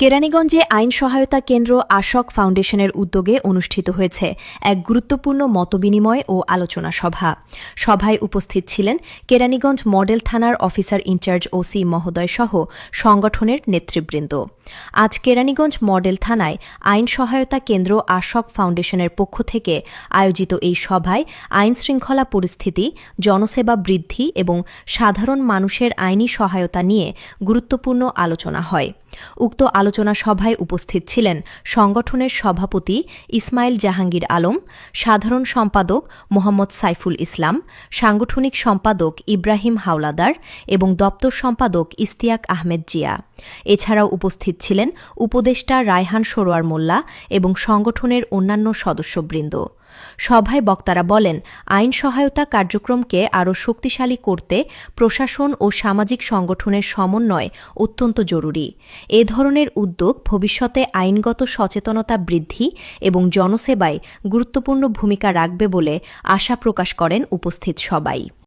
কেরানীগঞ্জে আইন সহায়তা কেন্দ্র আশক ফাউন্ডেশনের উদ্যোগে অনুষ্ঠিত হয়েছে এক গুরুত্বপূর্ণ মতবিনিময় ও আলোচনা সভা। সভায় উপস্থিত ছিলেন কেরানীগঞ্জ মডেল থানার অফিসার ইনচার্জ ওসি মহোদয় সহ সংগঠনের নেতৃবৃন্দ। আজ কেরানীগঞ্জ মডেল থানায় আইন সহায়তা কেন্দ্র আশক ফাউন্ডেশনের পক্ষ থেকে আয়োজিত এই সভায় আইন শৃঙ্খলা পরিস্থিতি, জনসেবা বৃদ্ধি এবং সাধারণ মানুষের আইনি সহায়তা নিয়ে গুরুত্বপূর্ণ আলোচনা হয়। উক্ত আলোচনা সভায় উপস্থিত ছিলেন সংগঠনের সভাপতি ইসমাইল জাহাঙ্গীর আলম, সাধারণ সম্পাদক মোহাম্মদ সাইফুল ইসলাম, সাংগঠনিক সম্পাদক ইব্রাহিম হাওলাদার এবং দপ্তর সম্পাদক ইশতিয়াক আহমেদ জিয়া। এছাড়াও উপস্থিত ছিলেন উপদেষ্টা রায়হান সরোয়ার মোল্লা এবং সংগঠনের অন্যান্য সদস্যবৃন্দ। সভায় বক্তারা বলেন, আইন সহায়তা কার্যক্রমকে আরও শক্তিশালী করতে প্রশাসন ও সামাজিক সংগঠনের সমন্বয় অত্যন্ত জরুরি। এ ধরনের উদ্যোগ ভবিষ্যতে আইনগত সচেতনতা বৃদ্ধি এবং জনসেবায় গুরুত্বপূর্ণ ভূমিকা রাখবে বলে আশা প্রকাশ করেন উপস্থিত সবাই।